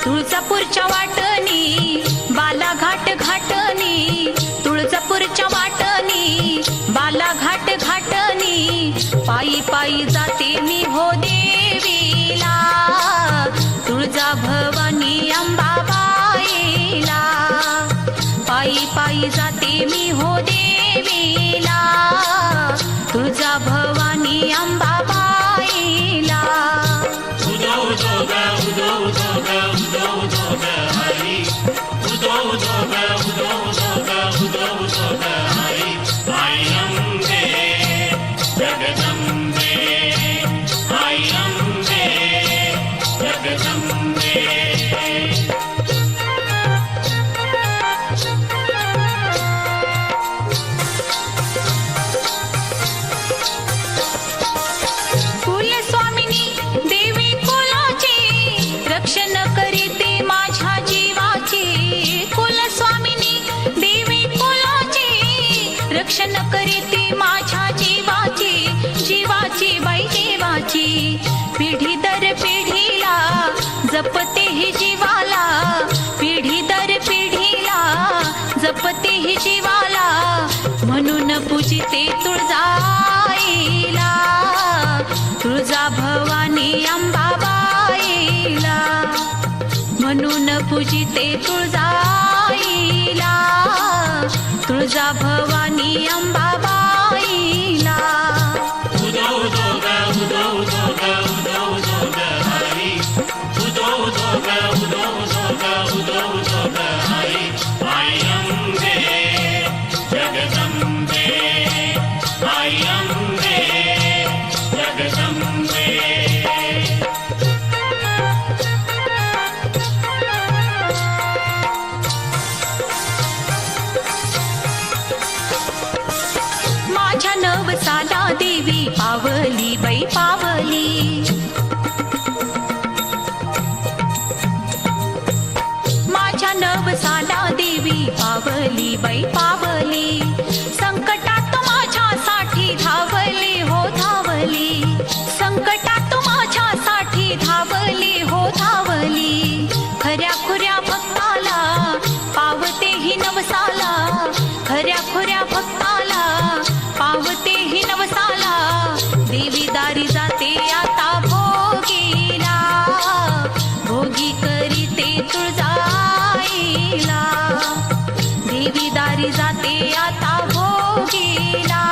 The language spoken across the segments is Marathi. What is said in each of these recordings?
तुळजापूरच्या वाटणी बालाघाट घाटणी, तुळजापूरच्या वाटणी बालाघाट घाटणी, पायी पायी जाते मी हो देवीला, तुळजा भवानी अंबाबाईला, पायी पायी जाते मी हो देवीला, तुळजा भवानी अंबाबाईला. रक्षण करीते माझ्या जीवाची, कुलस्वामिनी देवी कुलाची, रक्षण करीते माझ्या जीवाची, जीवाची बाई देवाची, पिढी दर पिढीला जपते ही जीवाला, पिढी दर पिढीला जपते ही जीवाला, म्हणून पूजिते तुळजाईला, तुळजा भवानी अंबाबाईला, म्हणून पूजिते तुळजाईला, तुळजा भवानी अंबाबाईला. माझ्या नवसाला देवी पावली बाई पावली, माझ्या नवसाला देवी पावली बाई पावली, संकटात माझ्यासाठी धावली हो धावली, संकटात माझ्यासाठी धावली हो धावली, खऱ्या खुऱ्या भक्ताला पावते ही नवसाला, खऱ्या खुऱ्या भक्ताला पावते ही नवसाला, देवी दारी जाते आता भोगीला, भोगी करीते तुळजाईला, देवी दारी जाते आता भोगीला,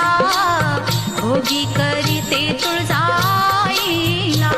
भोगी करीते तुळजाईला.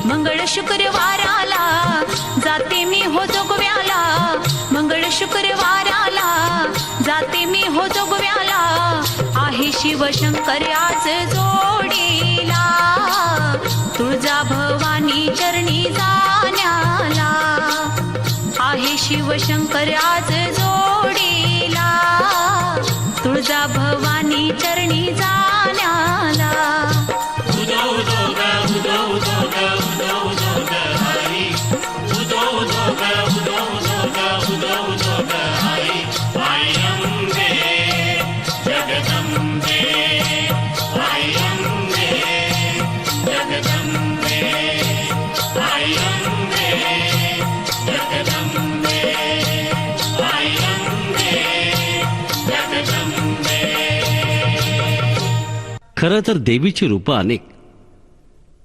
मंगळ शुक्रवाराला जाते मी हो जोगव्याला, मंगळ शुक्रवाराला जाते मी हो जोगव्याला, आहे शिवशंकर आज जोडीला, तुळजा भवानी चरणी जाण्याला, आहे शिवशंकर आज जोडीला, तुळजा भवानी चरणी जाण्याला. खरं तर देवीची रूपं अनेक,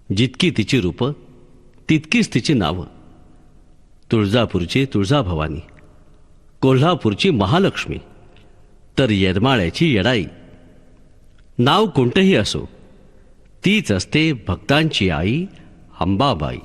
जितकी तिची रूपं तितकीच तिची नावं. तुळजापूरची तुळजा भवानी, कोल्हापूरची महालक्ष्मी, तर येरमाळ्याची येडाई. नाव कोणतंही असो, तीच असते भक्तांची आई अंबाबाई.